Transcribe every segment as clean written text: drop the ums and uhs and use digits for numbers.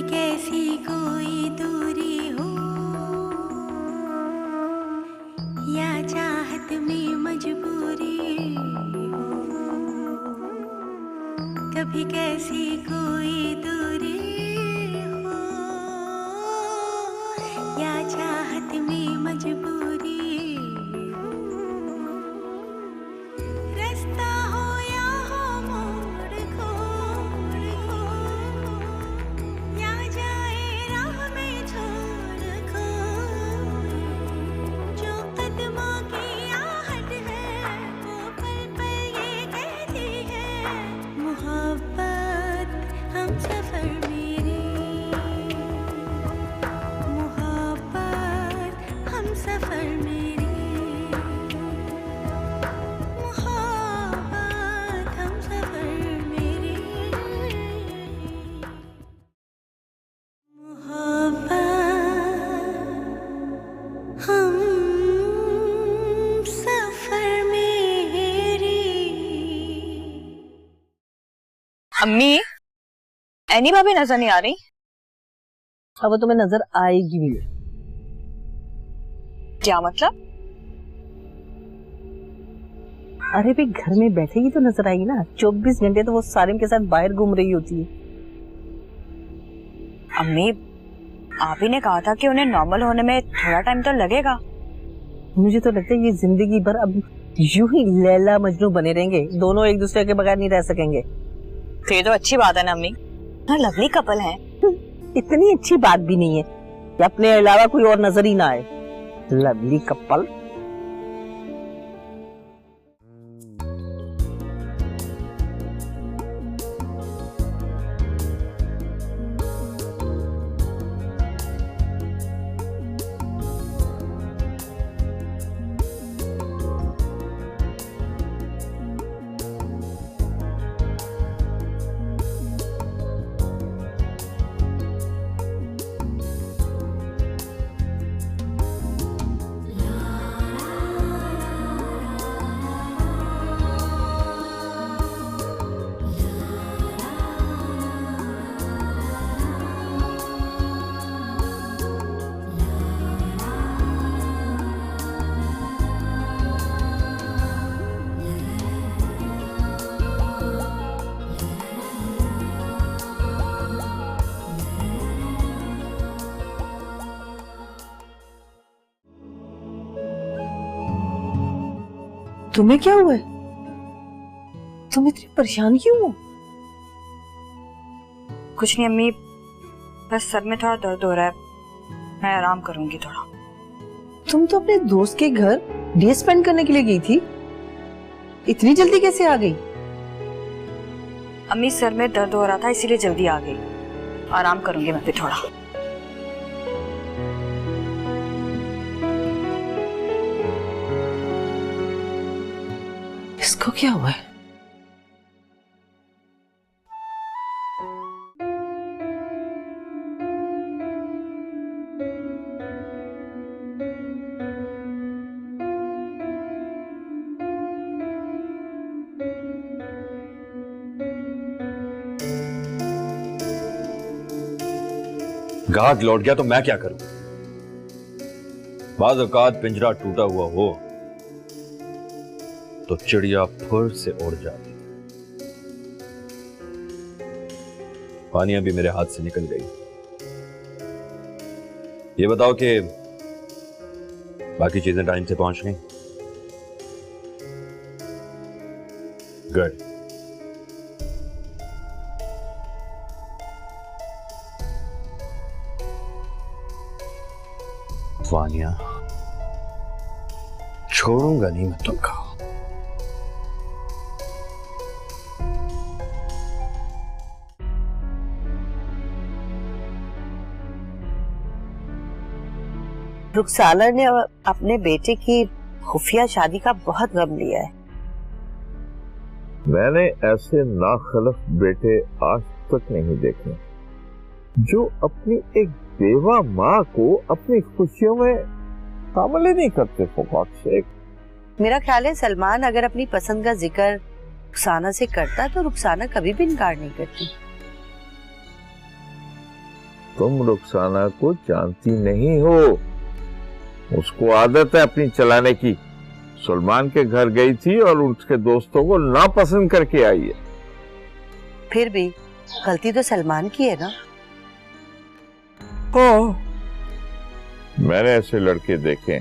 कैसी कोई दूरी हो या चाहत में मजबूरी हो, कभी कैसी कोई दूरी हो या चाहत में मजबूरी हो, रास्ता हो या हो मोड़ खोड़ हो, या जाए राह में छोड़ खोए, जो कदमों की आहट है वो पल पल ये कहती है, मोहब्बत हम सफर मेरे, मोहब्बत हम सफर मेरे, मोहब्बत हम सफर मेरे, मोहब्बत हम सफर मेरे। अम्मी, एनी भाभी नजर नहीं आ रही। अब वो तुम्हें नजर आएगी भी नहीं। क्या मतलब? अरे भाई घर में बैठेगी तो नजर आएगी ना, 24 घंटे तो वो सारिम के साथ बाहर घूम रही होती है। अम्मी, आप ही ने कहा था कि उन्हें नॉर्मल होने में थोड़ा टाइम तो लगेगा। मुझे तो लगता है ये जिंदगी भर अब यूं ही लैला मजनू बने रहेंगे, दोनों एक दूसरे के बगैर नहीं रह सकेंगे। तो ये तो अच्छी बात है ना अम्मी, हाँ लवली कपल है। इतनी अच्छी बात भी नहीं है कि अपने अलावा कोई और नजर ही ना आए। Lovely couple. तुम्हें क्या हुआ है? तुम इतनी परेशान क्यों हो? कुछ नहीं अम्मी, बस सर में थोड़ा दर्द हो रहा है, मैं आराम करूंगी थोड़ा। तुम तो अपने दोस्त के घर डे स्पेंड करने के लिए गई थी, इतनी जल्दी कैसे आ गई? अम्मी सर में दर्द हो रहा था इसीलिए जल्दी आ गई, आराम करूंगी मैं भी थोड़ा। इसको क्या हुआ है? गाहक लौट गया तो मैं क्या करूं? बाज़ औकात पिंजरा टूटा हुआ हो तो चिड़िया फुर से उड़ जाती। पानिया भी मेरे हाथ से निकल गई। ये बताओ कि बाकी चीजें टाइम से पहुंच गई? गुड। वानिया, छोड़ूंगा नहीं मैं तुमको। रुखसाना ने अपने बेटे की खुफिया शादी का बहुत गम लिया है। मैंने ऐसे नाखलफ बेटे आज तक नहीं देखे जो अपनी एक बेवा माँ को अपनी खुशियों में शामिल ही नहीं करते। मेरा ख्याल है सलमान अगर अपनी पसंद का जिक्र रुखसाना से करता तो रुखसाना कभी भी इनकार नहीं करती। तुम रुखसाना को जानती नहीं हो। उसको आदत है अपनी चलाने की। सलमान के घर गई थी और उसके दोस्तों को नापसंद करके आई है। फिर भी गलती तो सलमान की है ना। मैंने ऐसे लड़के देखे।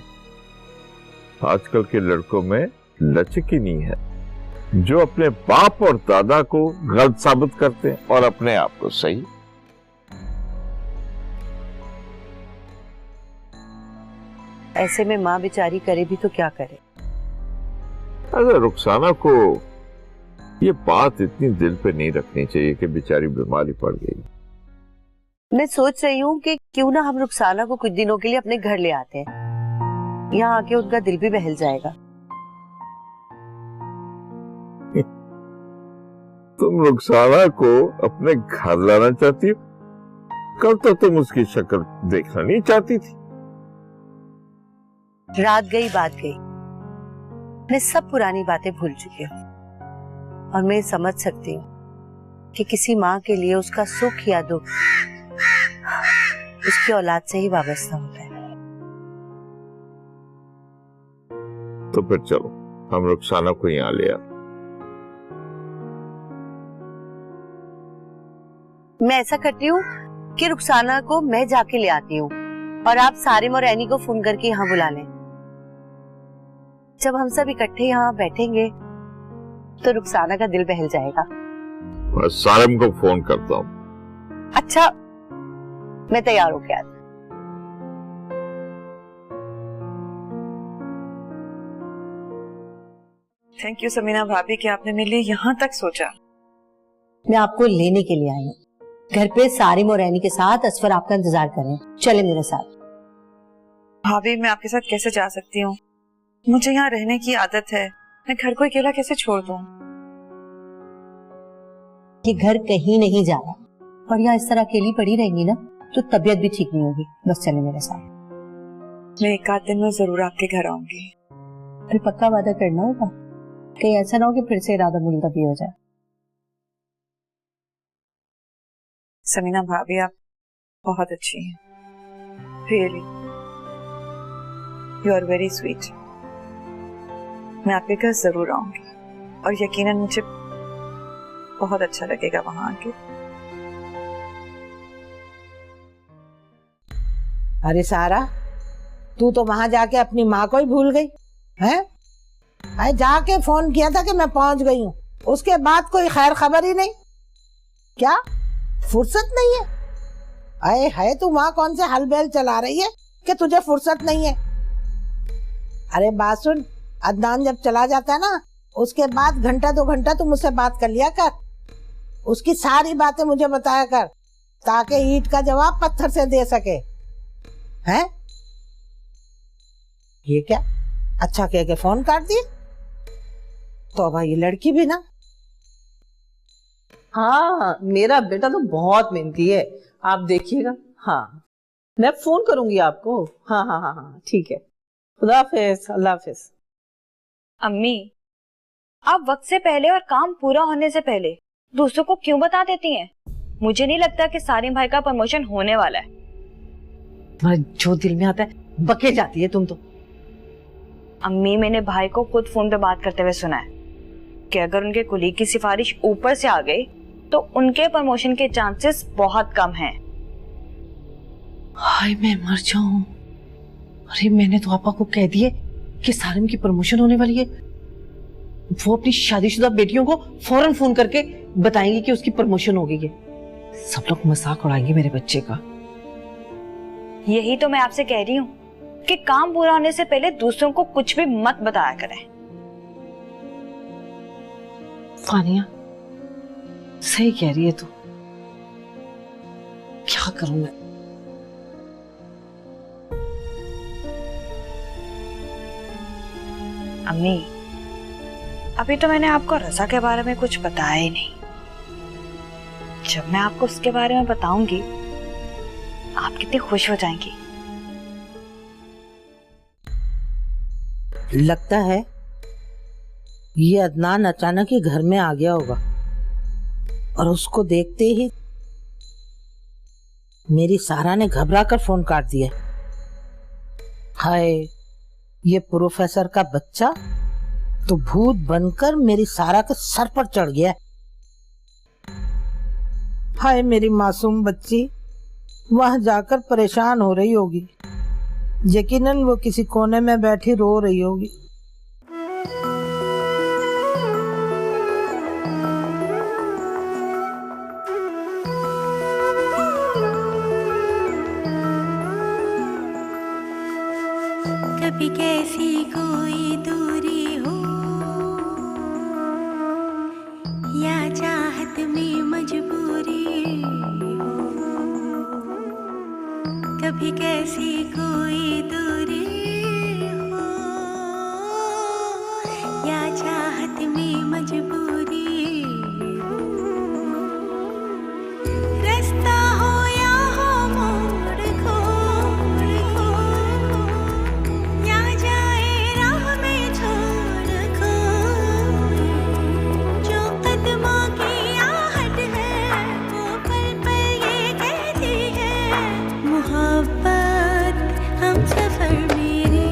आजकल के लड़कों में लचक ही नहीं है, जो अपने बाप और दादा को गलत साबित करते हैं और अपने आप को सही। ऐसे में माँ बेचारी करे भी तो क्या करे। अगर रुखसाना को ये बात इतनी दिल पे नहीं रखनी चाहिए कि बेचारी बीमारी पड़ गई। मैं सोच रही हूँ कि क्यों ना हम रुखसाना को कुछ दिनों के लिए अपने घर ले आते हैं। यहाँ आके उनका दिल भी बहल जाएगा। तुम रुखसाना को अपने घर लाना चाहती हो? कल तो तुम उसकी शक्ल देखना नहीं चाहती थी। रात गई बात गई। मैं सब पुरानी बातें भूल चुकी हूँ और मैं समझ सकती हूँ कि किसी माँ के लिए उसका सुख या दुख उसकी औलाद से ही वाबस्ता होता है। तो फिर चलो हम रुखसाना को यहाँ ले आते। मैं ऐसा करती हूँ कि रुखसाना को मैं जाके ले आती हूँ और आप सारिम और एनी को फोन करके यहाँ बुला लें। जब हम सब इकट्ठे यहाँ बैठेंगे तो रुखसाना का दिल बहल जाएगा। मैं सारिम को फोन करता हूँ। अच्छा, मैं तैयार होके आती। थैंक यू समीना भाभी कि आपने मेरे लिए यहाँ तक सोचा। मैं आपको लेने के लिए आई हूँ। घर पे सारिम और रैनी के साथ असफर आपका इंतजार कर रहे हैं। चले मेरे साथ। भाभी मैं आपके साथ कैसे जा सकती हूँ? मुझे यहाँ रहने की आदत है। मैं घर को अकेला कैसे छोड़ दूँ? ये घर कहीं नहीं जा रहा, पर यहाँ इस तरह अकेली पड़ी रहेंगी ना तो तबीयत भी ठीक नहीं होगी। बस चले मेरे साथ। मैं एक आध दिन में जरूर आपके घर आऊंगी। फिर पक्का वादा करना होगा, कहीं ऐसा ना हो कि फिर से इरादा मुलतवी हो जाए। समीना भाभी आप बहुत अच्छी हैं, really you are very sweet. मैं आपके घर जरूर आऊंगी और यकीनन मुझे बहुत अच्छा लगेगा वहां आके। अरे सारा, तू तो वहां जाके अपनी माँ को ही भूल गई हैं? अरे जाके फोन किया था कि मैं पहुंच गई हूँ, उसके बाद कोई खैर खबर ही नहीं। क्या फुर्सत नहीं है? अरे है तू वहां कौन से हलबेल चला रही है कि तुझे फुर्सत नहीं है? अरे बात सुन, अदनान जब चला जाता है ना उसके बाद घंटा 2 घंटा तू मुझसे बात कर लिया कर। उसकी सारी बातें मुझे बताया कर ताकि ईंट का जवाब पत्थर से दे सके। हैं? ये क्या अच्छा कह के फोन काट दिए? तो भाई ये लड़की भी ना। हाँ, मेरा बेटा तो बहुत मेहनती है, आप देखिएगा। हाँ, मैं फोन करूंगी आपको। हाँ हाँ हाँ हाँ, ठीक है। खुदा हाफिज, अल्लाह हाफिज। अम्मी, आप वक्त से पहले और काम पूरा होने से पहले दूसरों को क्यों बता देती हैं? मुझे नहीं लगता कि सारिम भाई का प्रमोशन होने वाला है। तुम्हारे जो दिल में आता है बके जाती है तुम तो। अम्मी, मैंने भाई को खुद फोन पे बात करते हुए सुना है कि अगर उनके कुलीग की सिफारिश ऊपर से आ गई तो उनके प्रमोशन के चांसेस बहुत कम हैं। हाय मैं मर जाऊं। अरे मैंने तो आपा को कह दिए कि सारिम की प्रमोशन होने वाली है। वो अपनी शादीशुदा बेटियों को फौरन फोन करके बताएंगे कि उसकी प्रमोशन हो गई है। सब लोग मजाक उड़ाएंगे मेरे बच्चे का। यही तो मैं आपसे कह रही हूँ कि काम पूरा होने से पहले दूसरों को कुछ भी मत बताया करें। फानिया सही कह रही है तू। क्या करूं मैं? अम्मी, अभी तो मैंने आपको रजा के बारे में कुछ बताया ही नहीं। जब मैं आपको उसके बारे में बताऊंगी आप कितनी खुश हो जाएंगी। लगता है ये अदनान अचानक ही घर में आ गया होगा और उसको देखते ही मेरी सारा ने घबरा कर फोन काट दिया। हाय, ये प्रोफेसर का बच्चा तो भूत बनकर मेरी सारा के सर पर चढ़ गया। हाय मेरी मासूम बच्ची वहां जाकर परेशान हो रही होगी। यकीनन वो किसी कोने में बैठी रो रही होगी। कभी कैसी कोई दूरी हो या चाहत में मजबूरी हो, कभी कैसी कोई दूरी हो या चाहत में मजबूरी हो, रास्ता हो या हो मोड़ खोड़ हो, या जाए राह में छोड़ खोए, जो कदमों की आहट है वो पल पल ये कहती है, मोहब्बत हम सफर मेरी,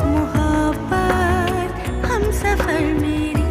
मोहब्बत हम सफर मेरी।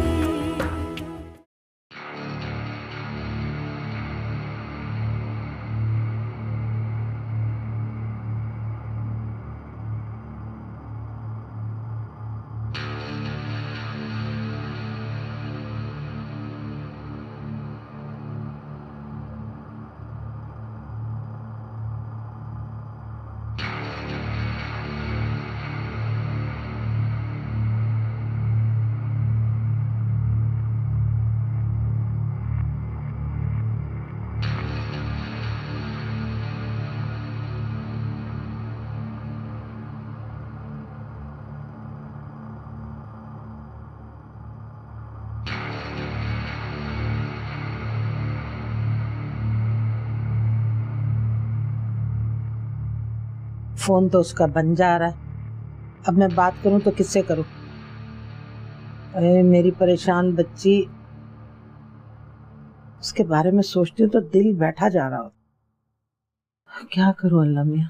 फोन तो उसका बन जा रहा है। अब मैं बात करूं तो किससे करूं? अरे मेरी परेशान बच्ची, उसके बारे में सोचती हूँ तो दिल बैठा जा रहा हो। क्या करूं अल्लाह मियां?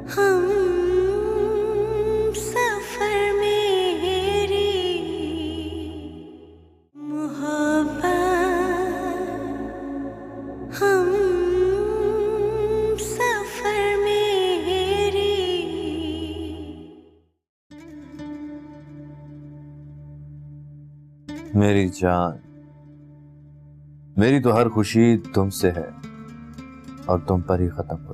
हम सफर मेरी, मोहब्बत हम सफर मेरी। मेरी जान, मेरी तो हर खुशी तुमसे है और तुम पर ही खत्म हो।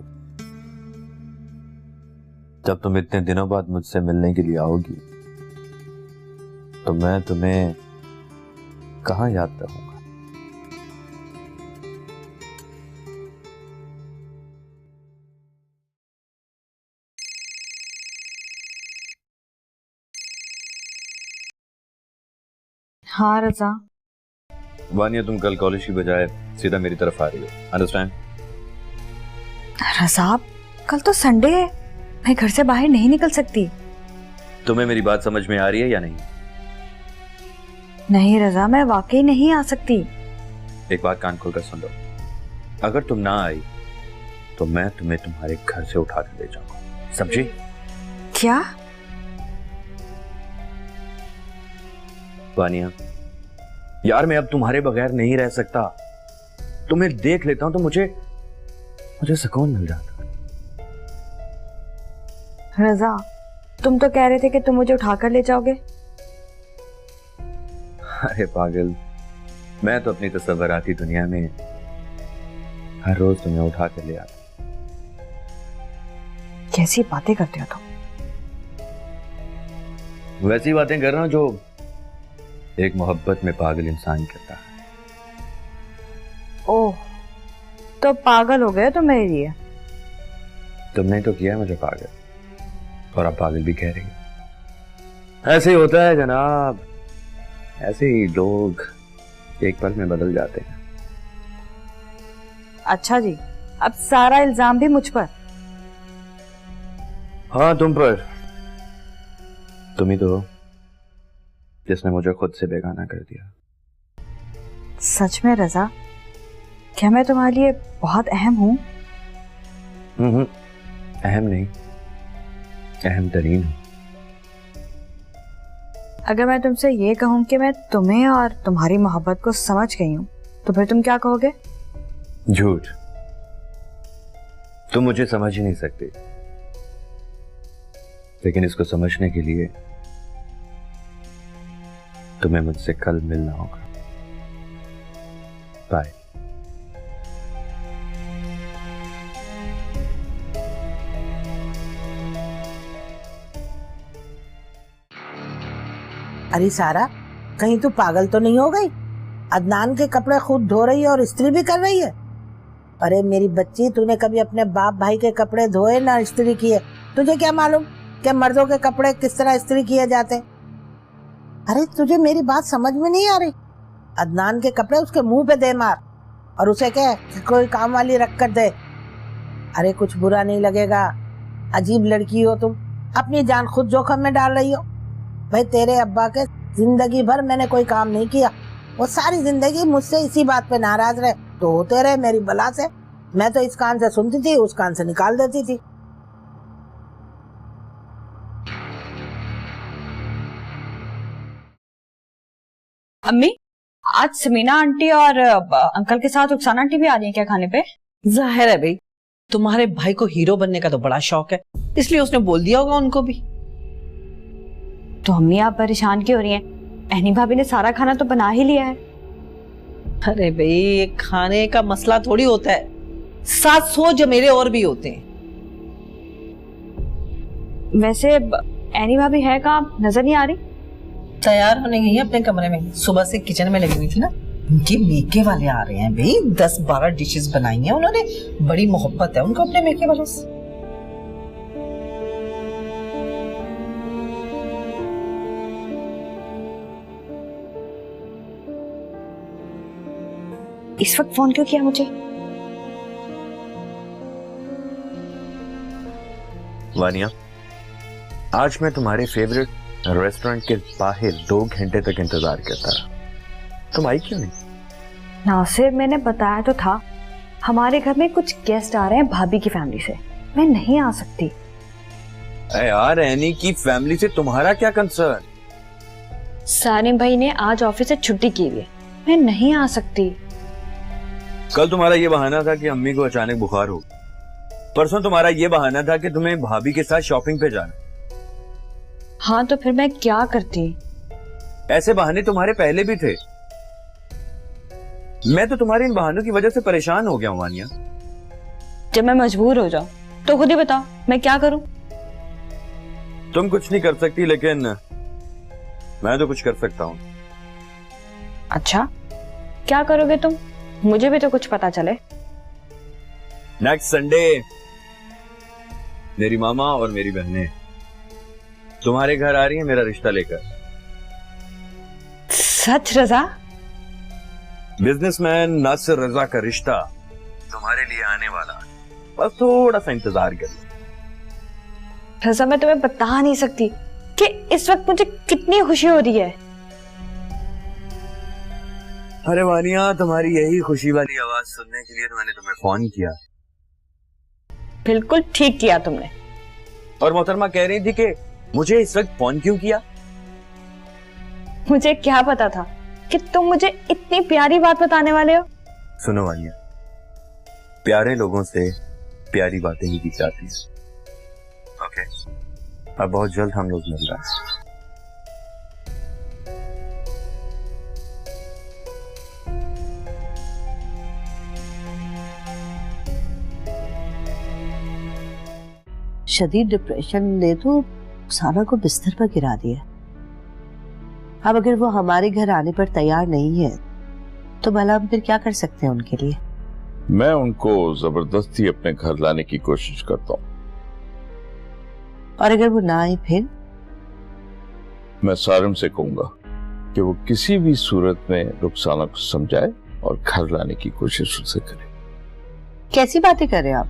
जब तुम इतने दिनों बाद मुझसे मिलने के लिए आओगी तो मैं तुम्हें कहाँ याद रखूंगा। हाँ रजा। वानिया, तुम कल कॉलेज की बजाय सीधा मेरी तरफ आ रही हो, अंडरस्टैंड? रजा, कल तो संडे है, मैं घर से बाहर नहीं निकल सकती। तुम्हें मेरी बात समझ में आ रही है या नहीं? नहीं रजा, मैं वाकई नहीं आ सकती। एक बात कान खोलकर सुन लो, अगर तुम ना आई तो मैं तुम्हें तुम्हारे घर से उठा कर ले जाऊंगा, समझी? क्या? वानिया यार, मैं अब तुम्हारे बगैर नहीं रह सकता। तुम्हें देख लेता हूं तो मुझे सुकून मिल जाता। रजा, तुम तो कह रहे थे कि तुम मुझे उठाकर ले जाओगे। अरे पागल, मैं तो अपनी तस्वराती दुनिया में हर रोज तुम्हें उठा कर ले आता। कैसी बातें करते हो तुम? वैसी बातें कर रहा हूं जो एक मोहब्बत में पागल इंसान करता है। ओह, तो पागल हो गए तुम मेरे लिए। तुमने तो किया मुझे पागल, और आप पागल भी कह रही हो। ऐसे ही होता है जनाब, ऐसे ही लोग एक पल में बदल जाते हैं। अच्छा जी, अब सारा इल्जाम भी मुझ पर? हाँ, तुम पर। तुम ही तो हो जिसने मुझे खुद से बेगाना कर दिया। सच में रजा, क्या मैं तुम्हारे लिए बहुत अहम हूँ? अहम नहीं, अहम तरीन हूँ। अगर मैं तुमसे ये कहूँ कि मैं तुम्हें और तुम्हारी मोहब्बत को समझ गई हूँ, तो फिर तुम क्या कहोगे? झूठ। तुम मुझे समझ ही नहीं सकती, लेकिन इसको समझने के लिए तुम्हें मुझसे कल मिलना होगा। बाय। अरे सारा, कहीं तू पागल तो नहीं हो गई? अदनान के कपड़े खुद धो रही है और इस्त्री भी कर रही है। अरे मेरी बच्ची, तूने कभी अपने बाप भाई के कपड़े धोए ना इस्त्री किए? तुझे क्या मालूम कि मर्दों के कपड़े किस तरह इस्त्री किए जाते? अरे तुझे मेरी बात समझ में नहीं आ रही? अदनान के कपड़े उसके मुंह पे दे मार और उसे कह कि कोई काम वाली रख कर दे। अरे कुछ बुरा नहीं लगेगा। अजीब लड़की हो तुम, अपनी जान खुद जोखिम में डाल रही हो। भाई तेरे अब्बा के जिंदगी भर मैंने कोई काम नहीं किया, वो सारी जिंदगी मुझसे इसी बात पे नाराज रहे, तो होते रहे मेरी बला से। मैं तो इस कान से सुनती थी, उस कान से निकाल देती थी। अम्मी, आज समीना आंटी और अंकल के साथ रुखसाना आंटी भी आ रही है क्या खाने पे? जाहिर है भाई, तुम्हारे भाई को हीरो बनने का तो बड़ा शौक है, इसलिए उसने बोल दिया होगा उनको भी। तो अम्मी आप परेशान क्यों हो रही हैं? अहनी भाभी ने सारा खाना तो बना ही लिया है। अरे भाई, एक खाने का मसला थोड़ी होता है, 700 जमेले और भी होते हैं। वैसे अहनी भाभी है कहाँ, नजर नहीं आ रही? तैयार होने गई है अपने कमरे में, सुबह से किचन में लगी हुई थी ना। उनके मेके वाले आ रहे हैं भाई, 10-12 डिशेस बनाई हैं उन्होंने, बड़ी मोहब्बत है उनको अपने मेके वाले से। इस वक्त फोन क्यों किया मुझे? वानिया, आज मैं तुम्हारे फेवरेट रेस्टोरेंट के बाहर 2 घंटे तक इंतजार करता रहा, तुम आई क्यों नहीं? नासिर, मैंने बताया तो था, हमारे घर में कुछ गेस्ट आ रहे हैं भाभी की फैमिली से, मैं नहीं आ सकती। अरे यार, एनी की फैमिली से तुम्हारा क्या कंसर्न? सारिम भाई ने आज ऑफिस से छुट्टी की हुई है, मैं नहीं आ सकती। कल तुम्हारा ये बहाना था कि अम्मी को अचानक बुखार हो, परसों तुम्हारा ये बहाना था कि तुम्हें भाभी के साथ शॉपिंग पे जाना। हाँ तो फिर मैं क्या करती? ऐसे बहाने तुम्हारे पहले भी थे। मैं तो तुम्हारे इन बहानों की वजह से परेशान हो गया हूं वानिया। जब मैं मजबूर हो जाऊं तो खुद ही बताओ, मैं क्या करूं? तुम कुछ नहीं कर सकती, लेकिन मैं तो कुछ कर सकता हूं। अच्छा, क्या करोगे तुम? मुझे भी तो कुछ पता चले। नेक्स्ट संडे मेरी मामा और मेरी बहनें तुम्हारे घर आ रही हैं मेरा रिश्ता लेकर। सच रजा? बिजनेसमैन नासिर रजा का रिश्ता तुम्हारे लिए आने वाला है, बस थोड़ा सा इंतजार कर लो। रजा, मैं तुम्हें बता नहीं सकती कि इस वक्त मुझे कितनी खुशी हो रही है। अरे वानिया, तुम्हारी यही खुशी वाली आवाज सुनने के लिए तो मैंने तुम्हें फोन किया। बिल्कुल ठीक किया तुमने। और मोहतरमा कह रही थी कि मुझे इस वक्त फोन क्यों किया? मुझे क्या पता था कि तुम मुझे इतनी प्यारी बात बताने वाले हो। सुनो वानिया, प्यारे लोगों से प्यारी बातें ही की जाती हैं। ओके, अब बहुत जल्द हम लोग मिल रहे हैं। शदीद डिप्रेशन ने तो सारा को बिस्तर पर गिरा दिया। अब अगर वो हमारे घर आने पर तैयार नहीं है तो भला हम फिर क्या कर सकते हैं उनके लिए? मैं उनको जबरदस्ती अपने घर लाने की कोशिश करता हूँ। और अगर वो ना आए फिर? मैं सारिम से कहूंगा कि वो किसी भी सूरत में रुखसाना को समझाए और घर लाने की कोशिश उससे करे। कैसी बातें कर रहे हैं आप?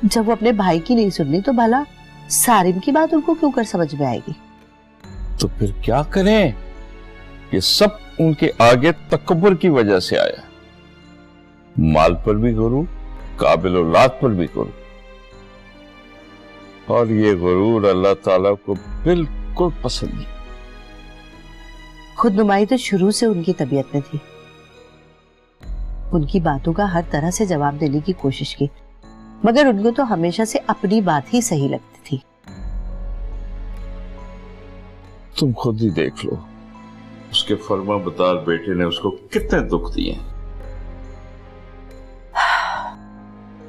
जब वो अपने भाई की नहीं सुननी तो भला सारिम की बात उनको क्यों कर समझ में आएगी? तो फिर क्या करें? ये सब उनके आगे तकब्बुर की वजह से आया। माल पर भी गुरूर, काबिल औलाद पर भी गुरूर, और ये गुरूर अल्लाह ताला को बिल्कुल पसंद नहीं। खुद नुमाई तो शुरू से उनकी तबीयत में थी। उनकी बातों का हर तरह से जवाब देने की कोशिश की, मगर उनको तो हमेशा से अपनी बात ही सही लगती थी। तुम खुद ही देख लो, उसके फर्माबरदार बेटे ने उसको कितने दुख दिए।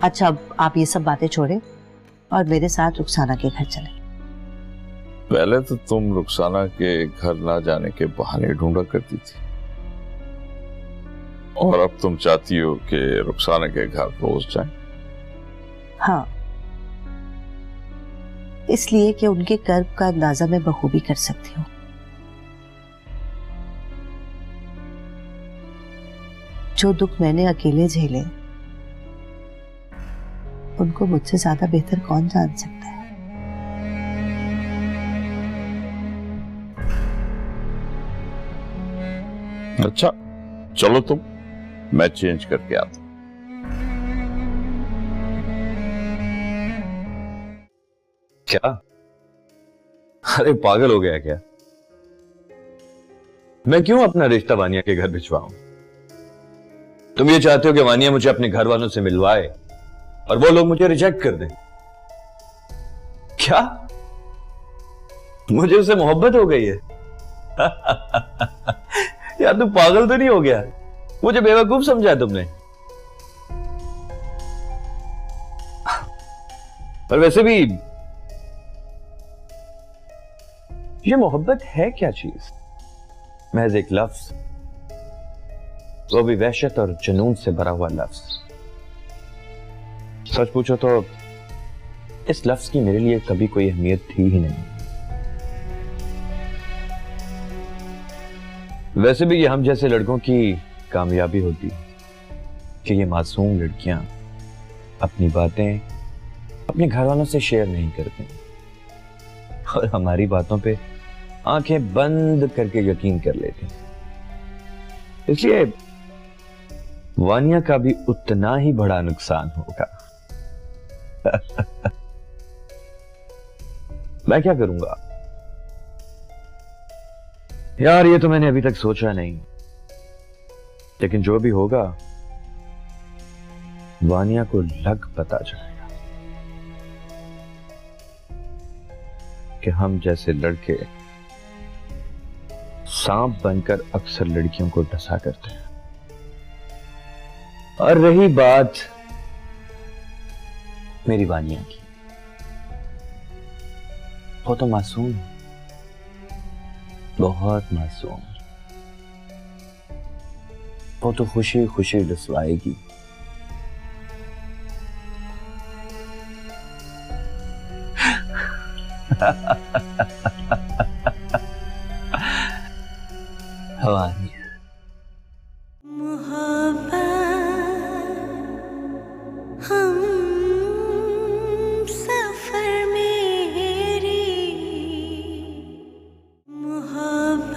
अच्छा, अब आप ये सब बातें छोड़े और मेरे साथ रुखसाना के घर चले। पहले तो तुम रुखसाना के घर ना जाने के बहाने ढूंढा करती थी, और अब तुम चाहती हो कि रुखसाना के घर रोज जाएं। हाँ, इसलिए कि उनके कर्ब का अंदाजा मैं बखूबी कर सकती हूँ। जो दुख मैंने अकेले झेले, उनको मुझसे ज्यादा बेहतर कौन जान सकता है। अच्छा चलो, तुम, मैं चेंज करके आता हूं। क्या? अरे पागल हो गया क्या? मैं क्यों अपना रिश्ता वानिया के घर भिजवाऊं? तुम ये चाहते हो कि वानिया मुझे अपने घर वालों से मिलवाए और वो लोग मुझे रिजेक्ट कर दें? क्या मुझे उससे मोहब्बत हो गई है? यार तू पागल तो नहीं हो गया? मुझे बेवकूफ समझा है तुमने। पर वैसे भी ये मोहब्बत है क्या चीज? महज एक लफ्ज, वो भी वहशत और जुनून से भरा हुआ लफ्ज। सच पूछो तो इस लफ्ज की मेरे लिए कभी कोई अहमियत थी ही नहीं। वैसे भी ये हम जैसे लड़कों की कामयाबी होती कि ये मासूम लड़कियां अपनी बातें अपने घर वालों से शेयर नहीं करती और हमारी बातों पे आंखें बंद करके यकीन कर लेती। इसलिए वानिया का भी उतना ही बड़ा नुकसान होगा। मैं क्या करूंगा यार, ये तो मैंने अभी तक सोचा नहीं, लेकिन जो भी होगा वानिया को लग पता चलेगा कि हम जैसे लड़के सांप बनकर अक्सर लड़कियों को डसा करते हैं। और रही बात मेरी वानिया की, वो तो मासूम है, बहुत मासूम। वो तो खुशी खुशी डसवाएगी। वानिया, हम सफर मेरी मोहब्बत,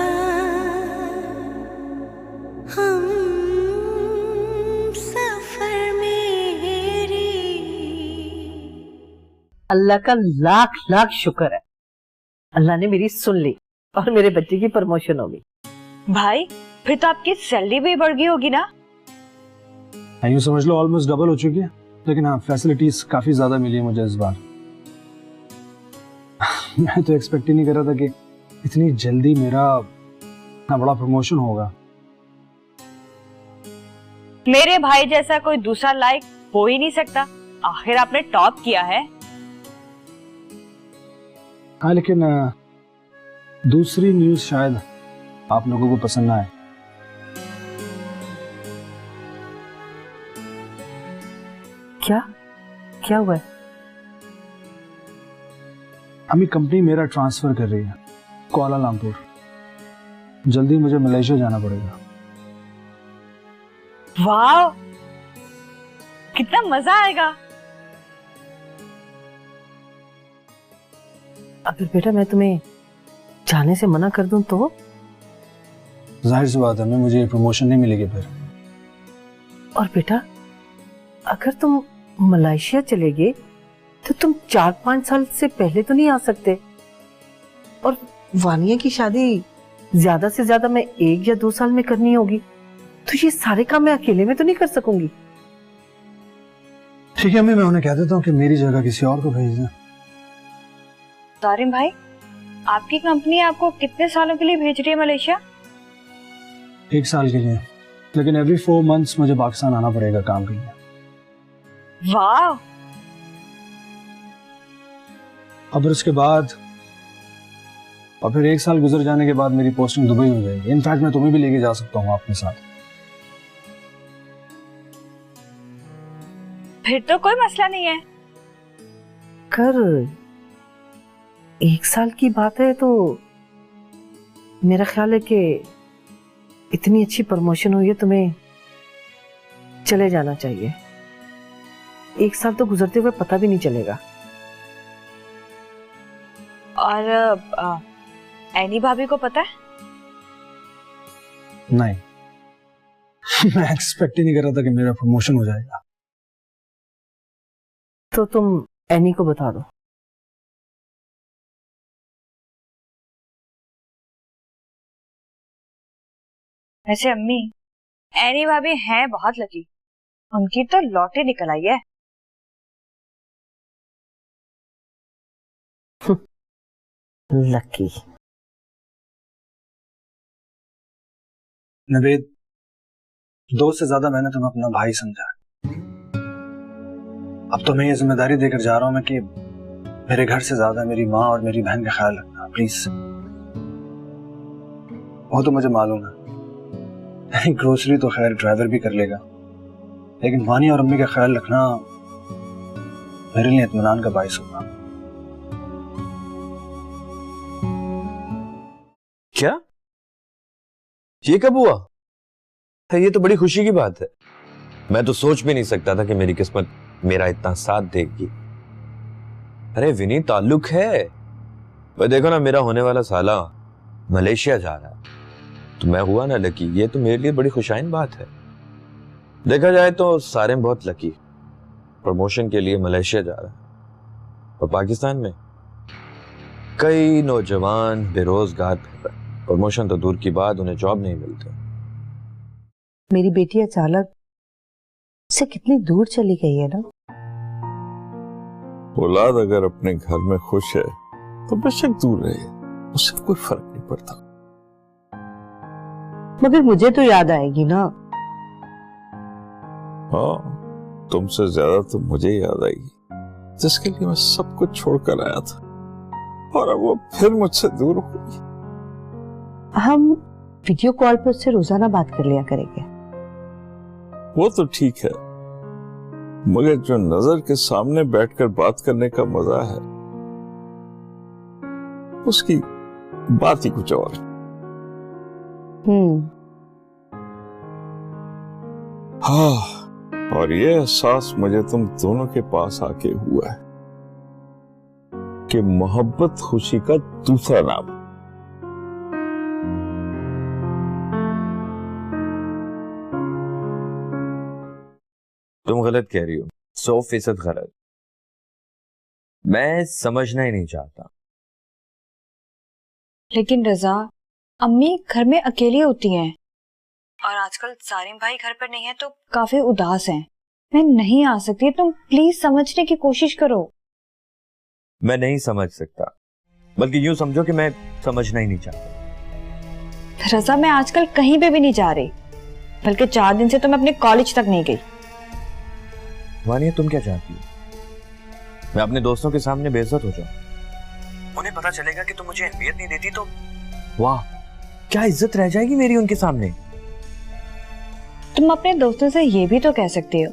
हम सफर मेरी। अल्लाह का लाख लाख शुक्र है, अल्लाह ने मेरी सुन ली और मेरे बच्चे की प्रमोशन हो गई। भाई फिर तो आपकी सैलरी भी बढ़ गई होगी ना? यूं समझ लो ऑलमोस्ट डबल हो चुकी है, लेकिन हाँ फैसिलिटीज काफी ज्यादा मिली है मुझे इस बार। मैं तो एक्सपेक्ट ही नहीं कर रहा था कि इतनी जल्दी मेरा इतना बड़ा प्रमोशन होगा। मेरे भाई जैसा कोई दूसरा लायक हो ही नहीं सकता, आखिर आपने टॉप किया है। हाँ लेकिन दूसरी न्यूज शायद आप लोगों को पसंद ना आए। क्या क्या हुआ है? अम्मी कंपनी मेरा ट्रांसफर कर रही है कुआलालंपुर। जल्दी मुझे मलेशिया जाना पड़ेगा। वाह, कितना मजा आएगा। अगर बेटा मैं तुम्हें जाने से मना कर दूं तो? जाहिर सी बात है मैं, मुझे प्रमोशन नहीं मिलेगी फिर। और बेटा, अगर तुम मलेशिया चले गए तो तुम 4-5 साल से पहले तो नहीं आ सकते, और वानिया की शादी ज्यादा से ज्यादा मैं 1 या 2 साल में करनी होगी, तो ये सारे काम मैं अकेले में तो नहीं कर सकूंगी। ठीक है अम्मी, मैं उन्हें कह देता हूँ कि मेरी जगह किसी और को भेज दें। तारिम भाई, आपकी कंपनी आपको कितने सालों के लिए भेज रही है मलेशिया? 1 साल के लिए, लेकिन एवरी 4 मंथ्स मुझे पाकिस्तान आना पड़ेगा काम के लिए। वाह! और फिर उसके बाद, और फिर 1 साल गुजर जाने के बाद मेरी पोस्टिंग दुबई हो जाएगी। इनफैक्ट मैं तुम्हें भी लेके जा सकता हूँ अपने साथ। फिर तो कोई मसला नहीं है। कर 1 साल की बात है तो मेरा ख्याल है कि इतनी अच्छी प्रमोशन हुई है, तुम्हें चले जाना चाहिए। 1 साल तो गुजरते हुए पता भी नहीं चलेगा। और एनी भाभी को पता है? नहीं मैं एक्सपेक्ट ही नहीं कर रहा था कि मेरा प्रमोशन हो जाएगा। तो तुम एनी को बता दो। वैसे अम्मी, एनी भाभी हैं बहुत लकी, उनकी तो लॉटरी निकल आई है। लकी। नवेद, दोस्त से ज्यादा मैंने तुम्हें अपना भाई समझा। अब तो मैं ये जिम्मेदारी देकर जा रहा हूं मैं कि मेरे घर से ज्यादा मेरी माँ और मेरी बहन का ख्याल रखना प्लीज। वो तो मुझे मालूम है, ग्रोसरी तो खैर ड्राइवर भी कर लेगा, लेकिन वानी और अम्मी का ख्याल रखना मेरे लिए इत्मीनान का बाइस होगा। क्या? ये कब हुआ? ये तो बड़ी खुशी की बात है। मैं तो सोच भी नहीं सकता था कि मेरी किस्मत मेरा इतना साथ देगी। अरे विनी, ताल्लुक है। वह देखो ना, मेरा होने वाला साला मलेशिया जा रहा है, तो मैं हुआ ना लकी। ये तो मेरे लिए बड़ी खुशाइन बात है। देखा जाए तो सारे बहुत लकी, प्रमोशन के लिए मलेशिया जा रहा है। और पाकिस्तान में कई नौजवान बेरोजगार फिर रहे। प्रमोशन तो दूर की बात, उन्हें जॉब नहीं मिलती। मेरी बेटी अचानक से कितनी दूर चली गई है ना। औलाद अगर अपने घर में खुश है तो बेशक दूर रहे, उससे कोई फर्क नहीं पड़ता। मगर मुझे तो याद आएगी ना। हाँ, तुमसे ज्यादा तो मुझे याद आएगी, जिसके लिए मैं सब कुछ छोड़कर आया था, और अब वो फिर मुझसे दूर हो गई। हम वीडियो कॉल पर उससे रोजाना बात कर लिया करेंगे। वो तो ठीक है, मगर जो नजर के सामने बैठकर बात करने का मजा है, उसकी बात ही कुछ और। हाँ, और ये एहसास मुझे तुम दोनों के पास आके हुआ है कि मोहब्बत खुशी का दूसरा नाम। तुम गलत कह रही हो, 100% गलत। मैं समझना ही नहीं चाहता। लेकिन रजा, अम्मी घर में अकेली होती हैं, और आजकल सारिम भाई घर पर नहीं है तो काफी उदास हैं। मैं नहीं आ सकती, तुम प्लीज समझने की कोशिश करो। मैं नहीं समझ सकता, बल्कि यूं समझो कि मैं समझना ही नहीं चाहता। रजा, मैं आजकल कहीं पे भी नहीं जा रही, बल्कि 4 दिन से तो मैं अपने कॉलेज तक नहीं गई। वानिया, तुम क्या चाहती हो? मैं अपने दोस्तों के सामने बेइज्जत हो जाऊं? उन्हें पता चलेगा कि तुम मुझे अहमियत नहीं देती तो वाह, क्या इज्जत रह जाएगी मेरी उनके सामने। तुम अपने दोस्तों से ये भी तो कह सकते हो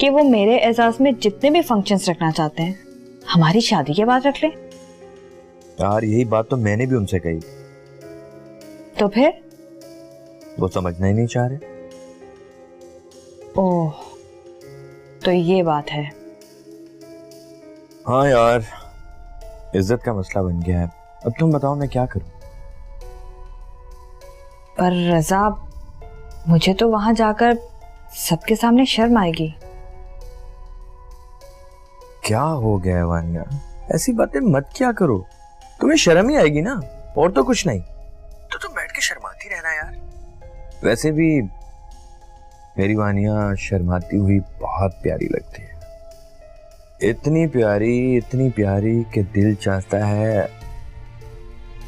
कि वो मेरे एजाज में जितने भी फंक्शंस रखना चाहते हैं, हमारी शादी के बाद रख ले। यार, यही बात तो मैंने भी उनसे कही, तो फिर वो समझना ही नहीं चाह रहे। ओह, तो ये बात है। हाँ यार, इज्जत का मसला बन गया है। अब तुम बताओ मैं क्या करूं? पर रजा, मुझे तो वहां जाकर सबके सामने शर्म आएगी। क्या हो गया है वानिया, ऐसी बातें मत क्या करो, तुम्हें शर्म ही आएगी ना, और तो कुछ नहीं। तो तुम बैठ के शर्माती रहना यार। वैसे भी मेरी वानिया शर्माती हुई बहुत प्यारी लगती है, इतनी प्यारी कि दिल चाहता है।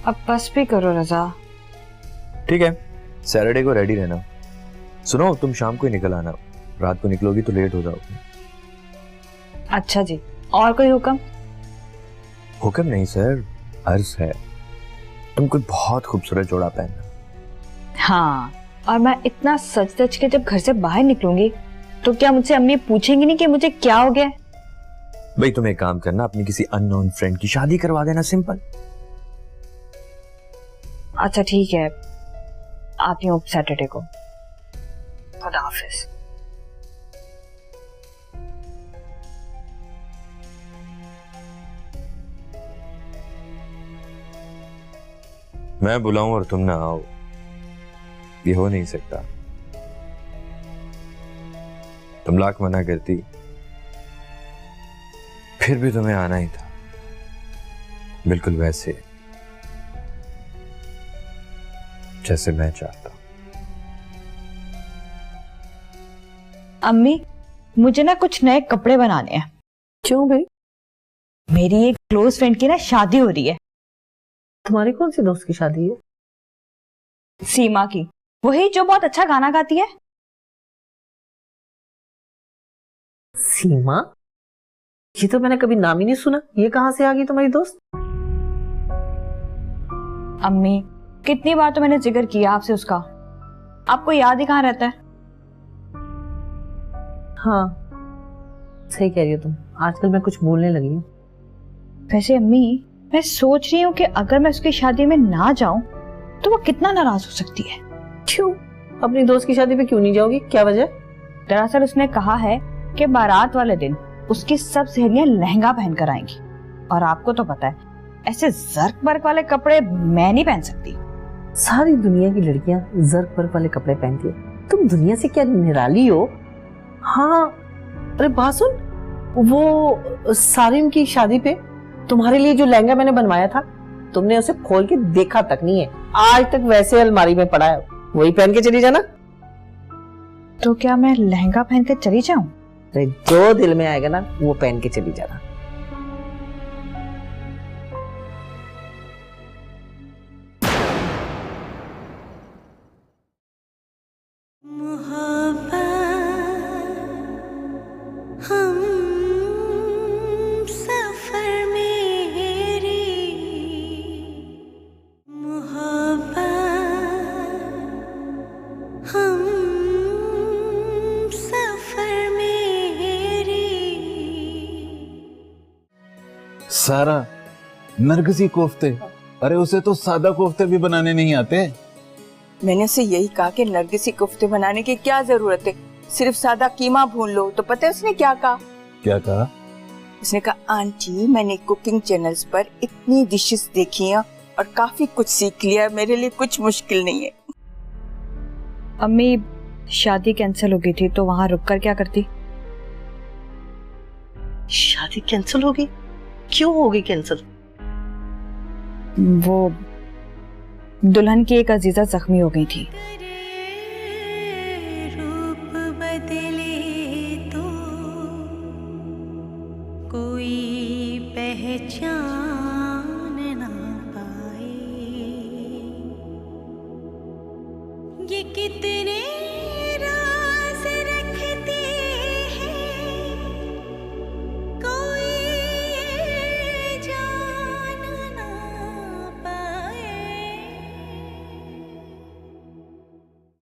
अब बस भी करो रजा। ठीक है, सैटरडे को रेडी रहना। सुनो, तुम शाम को ही निकल आना, रात को निकलोगी तो लेट हो जाओगी। अच्छा जी, और कोई हुक्म? हुक्म नहीं सर, अर्ज है। तुम कुछ बहुत खूबसूरत जोड़ा पहनना। हाँ, और मैं इतना सच सच के जब घर से बाहर निकलूंगी तो क्या मुझसे अम्मी पूछेंगी नहीं कि मुझे क्या हो गया? भाई तुम एक काम करना, अपनी किसी अननोन फ्रेंड की शादी करवा देना, सिंपल। अच्छा ठीक है, आती हूँ सैटरडे को। खुदा हाफिज। मैं बुलाऊं और तुम ना आओ, ये हो नहीं सकता। तुम लाख मना करती, फिर भी तुम्हें आना ही था, बिल्कुल वैसे जैसे मैं चाहता हूं। अम्मी, मुझे ना कुछ नए कपड़े बनाने हैं। क्यों भाई? मेरी एक क्लोज फ्रेंड की ना शादी हो रही है। तुम्हारी कौन सी दोस्त की शादी है? सीमा की, वही जो बहुत अच्छा गाना गाती है। सीमा? ये तो मैंने कभी नाम ही नहीं सुना, ये कहां से आ गई तुम्हारी दोस्त? अम्मी, कितनी बार तो मैंने जिक्र किया आपसे उसका, आपको याद ही कहाँ रहता है? हाँ, सही कह रही हो तुम, आजकल मैं कुछ बोलने लगी हूँ। वैसे अम्मी, मैं सोच रही हूँ कि अगर मैं उसकी शादी में ना जाऊं तो वो कितना नाराज हो सकती है। क्यों? अपनी दोस्त की शादी पे क्यों नहीं जाओगी, क्या वजह? दरअसल उसने कहा है कि बारात वाले दिन उसकी सब सहेलियां लहंगा पहन कर आएंगी, और आपको तो पता है ऐसे जर्क बर्क वाले कपड़े मैं नहीं पहन सकती। सारी दुनिया की लड़कियां जर्क बर्क वाले कपड़े पहनती है, तुम दुनिया से क्या निराली हो? हाँ, अरे बात सुन, वो सारिम की शादी पे तुम्हारे लिए जो लहंगा मैंने बनवाया था, तुमने उसे खोल के देखा तक नहीं है, आज तक वैसे अलमारी में पड़ा है, वही पहन के चली जाना। तो क्या मैं लहंगा पहन के चली जाऊं? जो दिल में आएगा ना वो पहन के चली जाना। हम सफर मेरी मोहब्बत, हम सफर मेरी। सारा, नरगिसी कोफ्ते, अरे उसे तो सादा कोफ्ते भी बनाने नहीं आते। मैंने उसे यही कहा कि नरगिसी कोफ्ते बनाने की क्या जरूरत है, सिर्फ सादा कीमा भून लो। तो पता है उसने क्या कहा? क्या कहा? उसने कहा, आंटी मैंने कुकिंग चैनल्स पर इतनी डिशेस देखी हैं और काफी कुछ सीख लिया, मेरे लिए कुछ मुश्किल नहीं है। अम्मी, शादी कैंसिल हो गई थी तो वहां रुककर क्या करती? शादी कैंसिल हो गई? क्यों हो गई कैंसिल? वो दुल्हन की एक अजीजा जख्मी हो गई थी। रूप बदले तो कोई पहचान